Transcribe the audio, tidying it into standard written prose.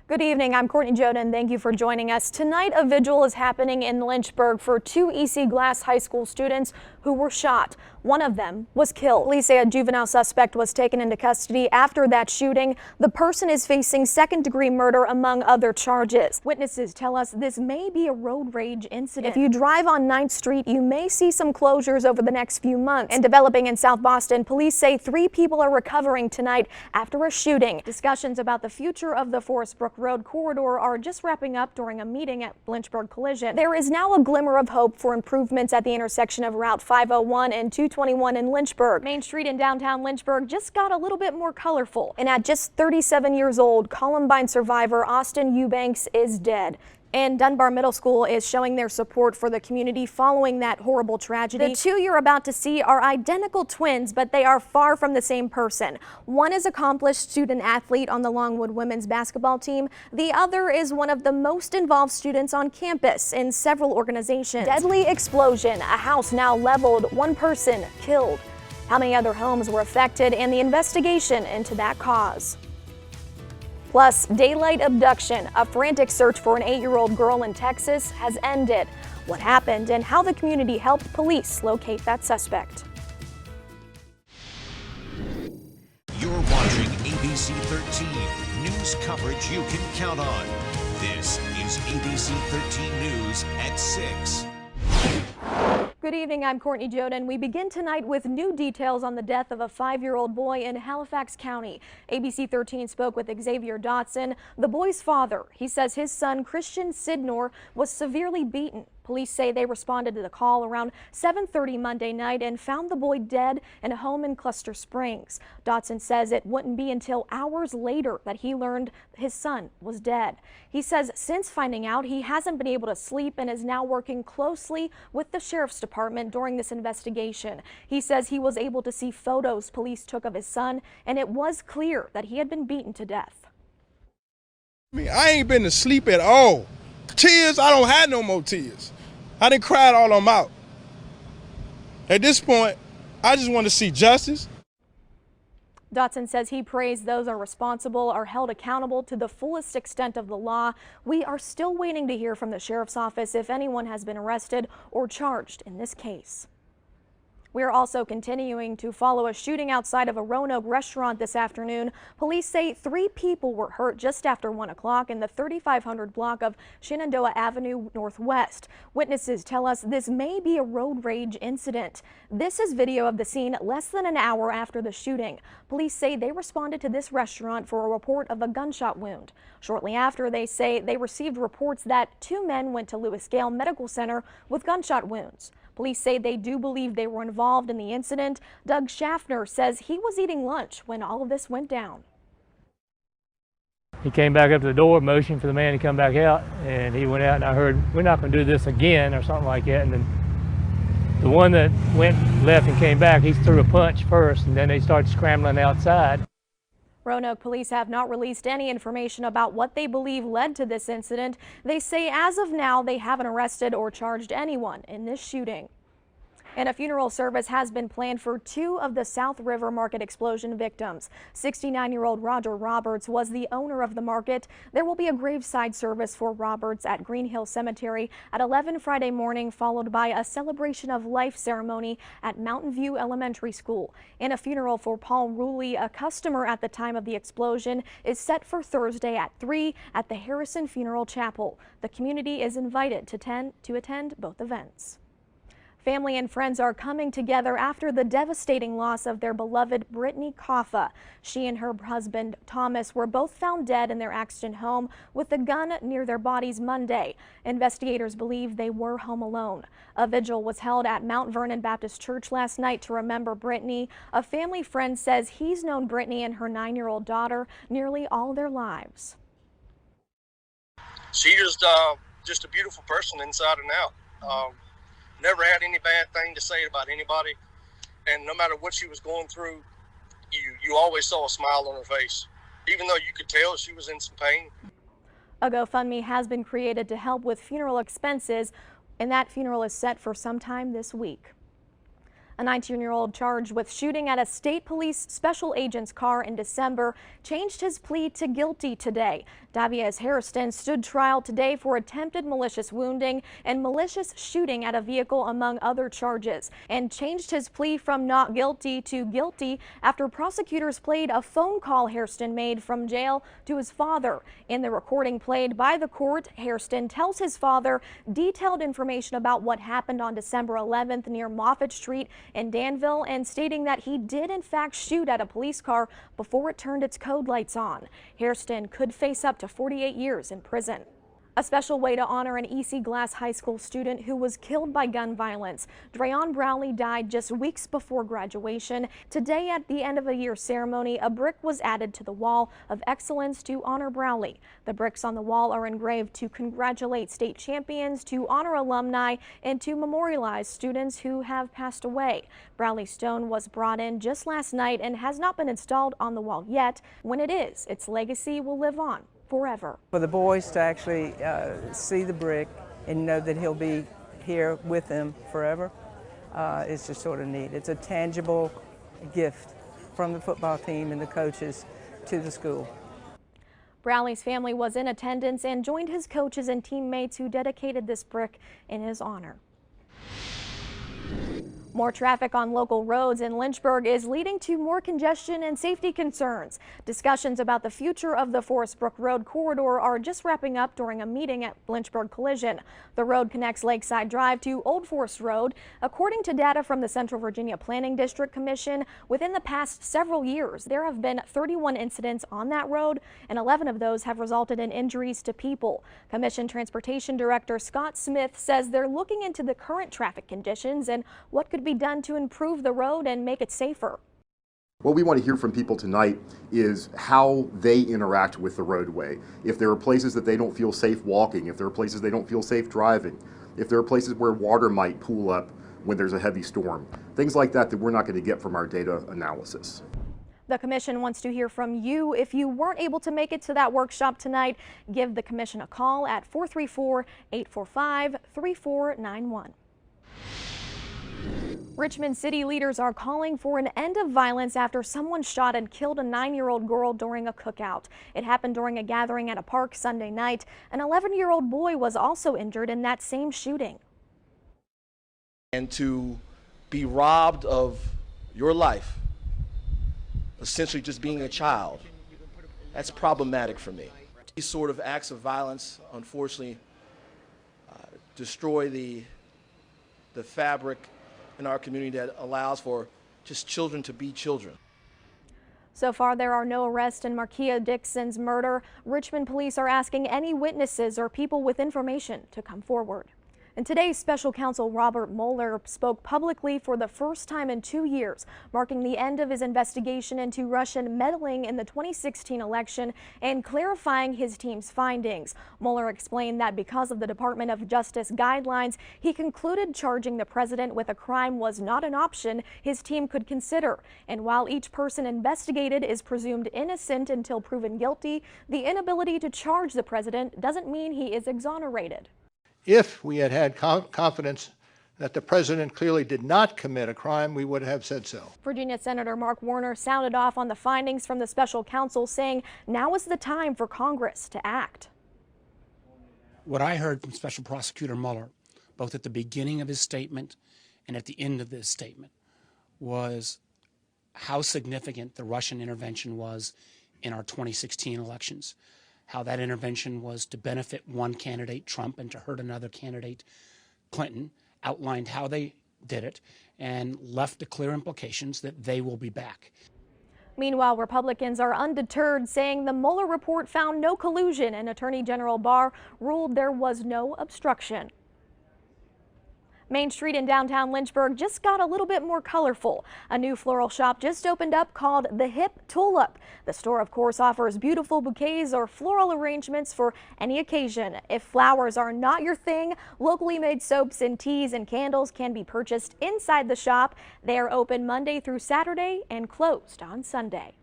Good evening, I'm Courtny Jodon. Thank you for joining us. Tonight, a vigil is happening in Lynchburg for two EC Glass High School students who were shot. One of them was killed. Police say a juvenile suspect was taken into custody after that shooting. The person is facing second-degree murder, among other charges. Witnesses tell us this may be a road rage incident. If you drive on 9th Street, you may see some closures over the next few months. And developing in South Boston, police say 3 people are recovering tonight after a shooting. Discussions about the future of the Forest Brook Road corridor are just wrapping up during a meeting at Lynchburg Collision. There is now a glimmer of hope for improvements at the intersection of Route 501 and 221 in Lynchburg. Main Street in downtown Lynchburg just got a little bit more colorful. And at just 37 years old, Columbine survivor Austin Eubanks is dead. And Dunbar Middle School is showing their support for the community following that horrible tragedy. The two you're about to see are identical twins, but they are far from the same person. One is accomplished student athlete on the Longwood women's basketball team. The other is one of the most involved students on campus in several organizations. Deadly explosion, a house now leveled, one person killed. How many other homes were affected, and the investigation into that cause. Plus, daylight abduction, a frantic search for an 8-year-old girl in Texas has ended. What happened and how the community helped police locate that suspect. You're watching ABC 13, news coverage you can count on. This is ABC 13 News at 6. Good evening, I'm Courtny Jodon. We begin tonight with new details on the death of a 5-year-old boy in Halifax County. ABC 13 spoke with Xavier Dotson, the boy's father. He says his son, Christian Sidnor, was severely beaten. Police say they responded to the call around 7:30 Monday night and found the boy dead in a home in Cluster Springs. Dotson says it wouldn't be until hours later that he learned his son was dead. He says since finding out, he hasn't been able to sleep and is now working closely with the sheriff's department during this investigation. He says he was able to see photos police took of his son, and it was clear that he had been beaten to death. I ain't been to sleep at all. Tears, I don't have no more tears. I done cried all of them out. At this point, I just want to see justice. Dotson says he prays those are responsible are held accountable to the fullest extent of the law. We are still waiting to hear from the sheriff's office if anyone has been arrested or charged in this case. We are also continuing to follow a shooting outside of a Roanoke restaurant this afternoon. Police say 3 people were hurt just after 1 o'clock in the 3500 block of Shenandoah Avenue Northwest. Witnesses tell us this may be a road rage incident. This is video of the scene less than an hour after the shooting. Police say they responded to this restaurant for a report of a gunshot wound. Shortly after, they say they received reports that 2 men went to Lewis Gale Medical Center with gunshot wounds. Police say they do believe they were involved in the incident. Doug Schaffner says he was eating lunch when all of this went down. He came back up to the door, motioned for the man to come back out, and he went out, and I heard, "We're not going to do this again," or something like that. And then the one that went left and came back, he threw a punch first, and then they started scrambling outside. Roanoke police have not released any information about what they believe led to this incident. They say as of now they haven't arrested or charged anyone in this shooting. And a funeral service has been planned for 2 of the South River Market explosion victims. 69-year-old Roger Roberts was the owner of the market. There will be a graveside service for Roberts at Green Hill Cemetery at 11 Friday morning, followed by a celebration of life ceremony at Mountain View Elementary School. And a funeral for Paul Ruley, a customer at the time of the explosion, is set for Thursday at 3 at the Harrison Funeral Chapel. The community is invited to attend both events. Family and friends are coming together after the devastating loss of their beloved Brittany Kaffa. She and her husband Thomas were both found dead in their Axton home with a gun near their bodies Monday. Investigators believe they were home alone. A vigil was held at Mount Vernon Baptist Church last night to remember Brittany. A family friend says he's known Brittany and her 9-year-old daughter nearly all their lives. She is just a beautiful person inside and out. Never had any bad thing to say about anybody, and no matter what she was going through, you always saw a smile on her face, even though you could tell she was in some pain. A GoFundMe has been created to help with funeral expenses, and that funeral is set for sometime this week. A 19-year-old charged with shooting at a state police special agent's car in December changed his plea to guilty today. Davies Hairston stood trial today for attempted malicious wounding and malicious shooting at a vehicle, among other charges, and changed his plea from not guilty to guilty after prosecutors played a phone call Hairston made from jail to his father. In the recording played by the court, Hairston tells his father detailed information about what happened on December 11th near Moffett Street in Danville, and stating that he did in fact shoot at a police car before it turned its code lights on. Hairston could face up to 48 years in prison. A special way to honor an EC Glass High School student who was killed by gun violence. Dreon Browley died just weeks before graduation. Today, at the end of a year ceremony, a brick was added to the wall of excellence to honor Browley. The bricks on the wall are engraved to congratulate state champions, to honor alumni, and to memorialize students who have passed away. Browley's stone was brought in just last night and has not been installed on the wall yet. When it is, its legacy will live on forever. For the boys to actually see the brick and know that he'll be here with them forever, it's just sort of neat. It's a tangible gift from the football team and the coaches to the school. Browley's family was in attendance and joined his coaches and teammates who dedicated this brick in his honor. More traffic on local roads in Lynchburg is leading to more congestion and safety concerns. Discussions about the future of the Forest Brook Road corridor are just wrapping up during a meeting at Lynchburg Collision. The road connects Lakeside Drive to Old Forest Road. According to data from the Central Virginia Planning District Commission, within the past several years, there have been 31 incidents on that road, and 11 of those have resulted in injuries to people. Commission Transportation Director Scott Smith says they're looking into the current traffic conditions and what could be done to improve the road and make it safer. What we want to hear from people tonight is how they interact with the roadway. If there are places that they don't feel safe walking, if there are places they don't feel safe driving, if there are places where water might pool up when there's a heavy storm, things like that we're not going to get from our data analysis. The commission wants to hear from you. If you weren't able to make it to that workshop tonight, give the commission a call at 434-845-3491. Richmond city leaders are calling for an end of violence after someone shot and killed a 9-year-old girl during a cookout. It happened during a gathering at a park Sunday night. An 11-year-old boy was also injured in that same shooting. And to be robbed of your life, essentially just being a child, that's problematic for me. These sort of acts of violence, unfortunately, destroy the fabric in our community that allows for just children to be children. So far, there are no arrests in Markia Dixon's murder. Richmond police are asking any witnesses or people with information to come forward. And today's special counsel Robert Mueller spoke publicly for the first time in 2 years, marking the end of his investigation into Russian meddling in the 2016 election and clarifying his team's findings. Mueller explained that because of the Department of Justice guidelines, he concluded charging the president with a crime was not an option his team could consider. And while each person investigated is presumed innocent until proven guilty, the inability to charge the president doesn't mean he is exonerated. If we had had confidence that the president clearly did not commit a crime, we would have said so. Virginia Senator Mark Warner sounded off on the findings from the special counsel, saying now is the time for Congress to act. What I heard from Special Prosecutor Mueller, both at the beginning of his statement and at the end of his statement, was how significant the Russian intervention was in our 2016 elections. How that intervention was to benefit one candidate, Trump, and to hurt another candidate, Clinton, outlined how they did it, and left the clear implications that they will be back. Meanwhile, Republicans are undeterred, saying the Mueller report found no collusion, and Attorney General Barr ruled there was no obstruction. Main Street in downtown Lynchburg just got a little bit more colorful. A new floral shop just opened up called The Hip Tulip. The store, of course, offers beautiful bouquets or floral arrangements for any occasion. If flowers are not your thing, locally made soaps and teas and candles can be purchased inside the shop. They are open Monday through Saturday and closed on Sunday.